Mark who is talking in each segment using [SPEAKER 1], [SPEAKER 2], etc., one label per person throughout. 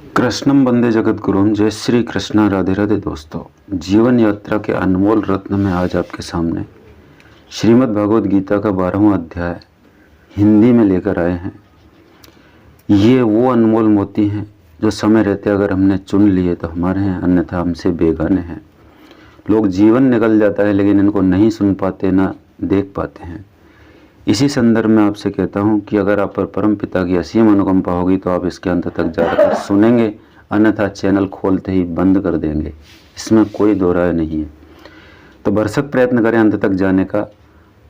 [SPEAKER 1] कृष्णम वंदे जगत गुरुम। जय श्री कृष्णा। राधे राधे दोस्तों, जीवन यात्रा के अनमोल रत्न में आज आपके सामने श्रीमद् भगवद गीता का 12वां अध्याय हिंदी में लेकर आए हैं। ये वो अनमोल मोती हैं जो समय रहते अगर हमने चुन लिए तो हमारे हैं, अन्यथा हमसे बेगाने हैं। लोग जीवन निकल जाता है लेकिन इनको नहीं सुन पाते, ना देख पाते हैं। इसी संदर्भ में आपसे कहता हूँ कि अगर आप पर परम पिता की असीम अनुकंपा होगी तो आप इसके अंत तक जाकर सुनेंगे, अन्यथा चैनल खोलते ही बंद कर देंगे। इसमें कोई दो राय नहीं है। तो भरसक प्रयत्न करें अंत तक जाने का,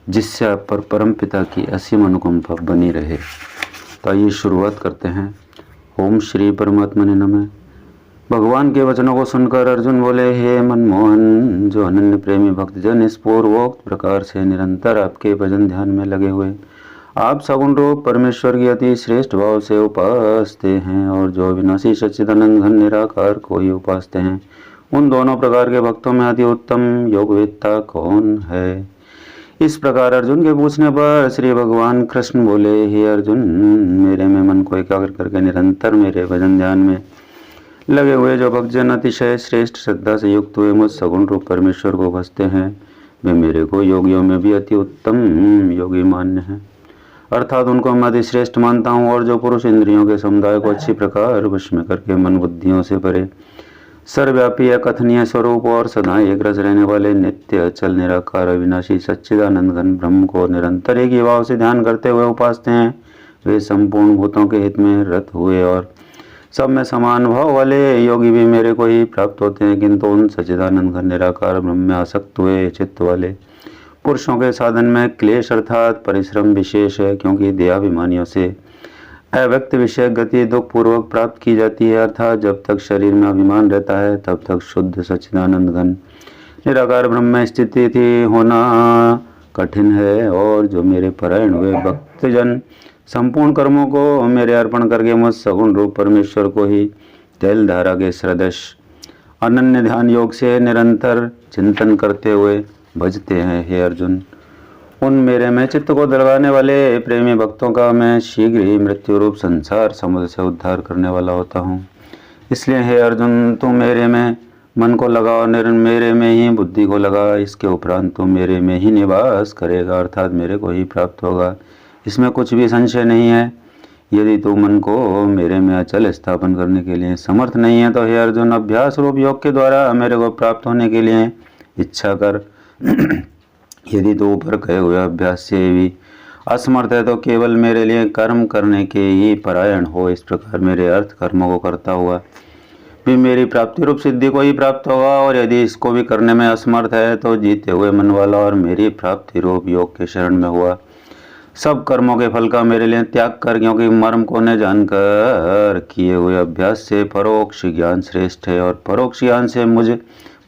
[SPEAKER 1] जिससे आप पर परम पिता की असीम अनुकंपा बनी रहे। तो आइए शुरुआत करते हैं। ओम श्री परमात्मने नमः। भगवान के वचनों को सुनकर अर्जुन बोले, हे मनमोहन, जो अनन्य प्रेमी भक्तजन इस पूर्वोक्त प्रकार से निरंतर आपके भजन ध्यान में लगे हुए आप सगुण रूप परमेश्वर की अति श्रेष्ठ भाव से उपासते हैं, और जो अविनाशी सच्चिदानंद घन निराकार को ही उपासते हैं, उन दोनों प्रकार के भक्तों में अति उत्तम योगवेत्ता कौन है? इस प्रकार अर्जुन के पूछने पर श्री भगवान कृष्ण बोले, हे अर्जुन, मेरे में मन को एकाग्र करके निरंतर मेरे भजन ध्यान में लगे हुए जो भक्तजन अतिशय श्रेष्ठ श्रद्धा से युक्त हुए मुझ सगुण रूप परमेश्वर को भजते हैं, वे मेरे को योगियों में भी अति उत्तम योगी मान्य हैं। अर्थात उनको मैं अति श्रेष्ठ मानता हूँ। और जो पुरुष इंद्रियों के समुदाय को अच्छी प्रकार वश में करके मन बुद्धियों से परे सर्वव्यापी अकथनीय स्वरूप और सदा एक रस रहने वाले नित्य अचल निराकार अविनाशी सच्चिदानंद घन ब्रह्म को निरंतर एक ही भाव से ध्यान करते हुए उपासते हैं, वे संपूर्ण भूतों के हित में रत हुए और सब में समान भाव वाले योगी भी मेरे को ही प्राप्त होते हैं। किंतु उन सच्चिदानंद घन निराकार ब्रह्म में आसक्त हुए चित्त वाले पुरुषों के साधन में क्लेश अर्थात परिश्रम विशेष है, क्योंकि देहाभिमानियों से अव्यक्त विषय गति दुख पूर्वक प्राप्त की जाती है। अर्थात जब तक शरीर में अभिमान रहता है तब तक शुद्ध सच्चिदानंद घन निराकार ब्रह्म में स्थिति थी होना कठिन है। और जो मेरे परायण हुए भक्तजन संपूर्ण कर्मों को मेरे अर्पण करके मुझ सगुण रूप परमेश्वर को ही तेल धारा के सदृश अनन्य ध्यान योग से निरंतर चिंतन करते हुए भजते हैं, हे अर्जुन, उन मेरे में चित्त को दलगाने वाले प्रेमी भक्तों का मैं शीघ्र ही मृत्यु रूप संसार समुद्र से उद्धार करने वाला होता हूँ। इसलिए हे अर्जुन, तू मेरे में मन को लगा और मेरे में ही बुद्धि को लगा। इसके उपरांत तू मेरे में ही निवास करेगा, अर्थात मेरे को ही प्राप्त होगा। इसमें कुछ भी संशय नहीं है। यदि तू मन को मेरे में अचल स्थापन करने के लिए समर्थ नहीं है तो हे अर्जुन, अभ्यास रूप योग के द्वारा मेरे को प्राप्त होने के लिए इच्छा कर। यदि तू ऊपर कहे हुए अभ्यास से भी असमर्थ है तो केवल मेरे लिए कर्म करने के ही परायण हो। इस प्रकार मेरे अर्थ कर्मों को करता हुआ भी मेरी प्राप्ति रूप सिद्धि को ही प्राप्त होगा। और यदि इसको भी करने में असमर्थ है तो जीते हुए मन वाला और मेरी प्राप्ति रूप योग के शरण में हुआ सब कर्मों के फल का मेरे लिए त्याग कर, क्योंकि मर्म को न जानकर किए हुए अभ्यास से परोक्ष ज्ञान श्रेष्ठ है, और परोक्ष ज्ञान से मुझ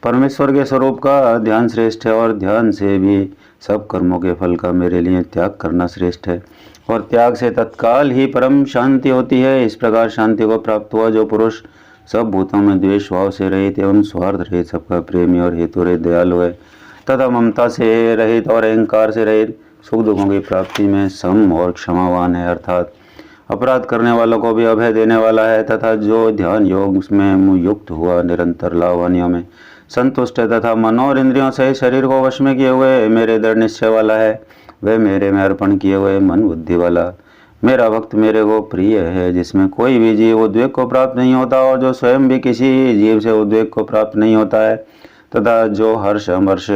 [SPEAKER 1] परमेश्वर के स्वरूप का ध्यान श्रेष्ठ है, और ध्यान से भी सब कर्मों के फल का मेरे लिए त्याग करना श्रेष्ठ है, और त्याग से तत्काल ही परम शांति होती है। इस प्रकार शांति को प्राप्त हुआ जो पुरुष सब भूतों में द्वेष भाव से रहित एवं स्वार्थ रहित, सबका प्रेमी और हेतु रहित दयालु है, तथा ममता से रहित और अहंकार से रहित, सुख दुखों की प्राप्ति में सम और क्षमावान है, अर्थात अपराध करने वालों को भी अभय देने वाला है, तथा जो ध्यान योग में युक्त हुआ निरंतर लाभवानियों में संतुष्ट है, तथा मन और इंद्रियों से शरीर को वश में किए हुए मेरे दृढ़ निश्चय वाला है, वह मेरे में अर्पण किए हुए मन बुद्धि वाला मेरा भक्त मेरे को प्रिय है, जिसमें कोई भी जीव उद्वेग को प्राप्त नहीं होता, और जो स्वयं भी किसी जीव से उद्वेग को प्राप्त नहीं होता है, तथा जो हर्ष अमर्ष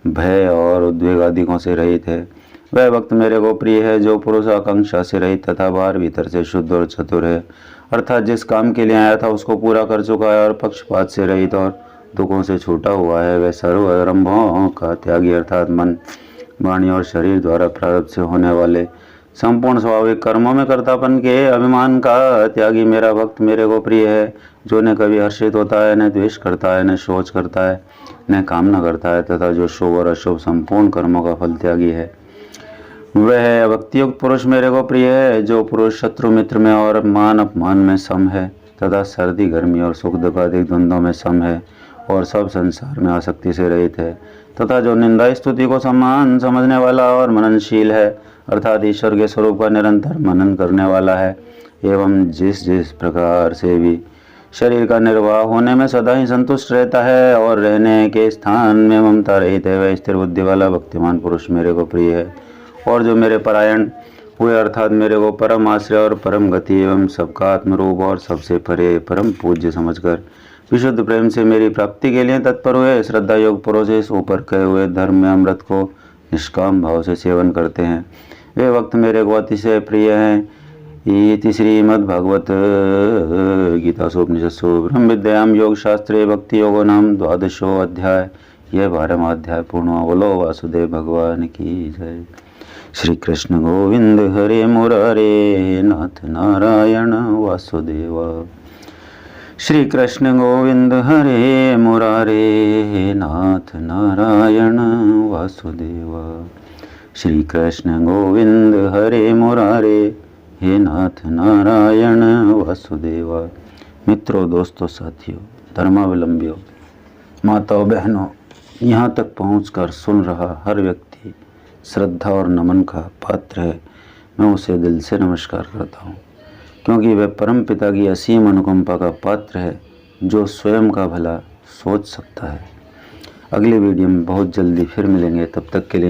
[SPEAKER 1] भय और उद्वेग आदिकों से रहित है, वह भक्त मेरे को प्रिय है। जो पुरुष आकांक्षा से रहित तथा बाहर भीतर से शुद्ध और चतुर है, अर्थात जिस काम के लिए आया था उसको पूरा कर चुका है, और पक्षपात से रहित और दुखों से छूटा हुआ है, वह सर्व आरंभों का त्यागी, अर्थात मन वाणी और शरीर द्वारा प्रारब्ध से होने वाले संपूर्ण स्वाभाविक कर्मों में कर्तापन के अभिमान का त्यागी मेरा भक्त मेरे को प्रिय है। जो न कभी हर्षित होता है, न द्वेष करता है, न शोच करता है, न कामना करता है, तथा जो शुभ और अशुभ संपूर्ण कर्मों का फल त्यागी है, वह भक्तियुक्त पुरुष मेरे को प्रिय है। जो पुरुष शत्रु मित्र में और मान अपमान में सम है, तथा सर्दी गर्मी और सुख दुख आदि द्वंद्वों में सम है, और सब संसार में आसक्ति से रहित है, तथा जो निंदा स्तुति को सम्मान समझने वाला और मननशील है, अर्थात ईश्वर के स्वरूप का निरंतर मनन करने वाला है, एवं जिस जिस प्रकार से भी शरीर का निर्वाह होने में सदा ही संतुष्ट रहता है और रहने के स्थान में ममता रहित है। वह स्थिर बुद्धि वाला भक्तिमान पुरुष मेरे को प्रिय है और जो मेरे परायण हुए अर्थात मेरे को परम आश्रय और परम गति एवं सबका आत्मरूप और सबसे परे परम पूज्य समझकर विशुद्ध प्रेम से मेरी प्राप्ति के लिए तत्पर हुए श्रद्धा योग पुरुष इस ऊपर कहे हुए धर्म में अमृत को निष्काम भाव से सेवन करते हैं। वे वक्त मेरे को अतिशय प्रिय हैं। इति श्रीमद्भागवत गीतासु ब्रह्म विद्यायाम योग शास्त्रे भक्ति योगो नाम 12वां अध्याय। यह 12वां अध्याय पूर्ण हुआ। बोलो वासुदेव भगवान की जय। श्री कृष्ण गोविंद हरे मुरारे नाथ नारायण वासुदेवा। श्री कृष्ण गोविंद हरे मुरारे नाथ नारायण वासुदेवा। श्री कृष्ण गोविंद हरे मुरारे हे नाथ नारायण वासुदेवा। मित्रों, दोस्तों, साथियों, धर्मावलंबियों, माताओं, बहनों, यहाँ तक पहुँचकर सुन रहा हर व्यक्ति श्रद्धा और नमन का पात्र है। मैं उसे दिल से नमस्कार करता हूँ, क्योंकि वह परम पिता की असीम अनुकंपा का पात्र है जो स्वयं का भला सोच सकता है। अगले वीडियो में बहुत जल्दी फिर मिलेंगे। तब तक के लिए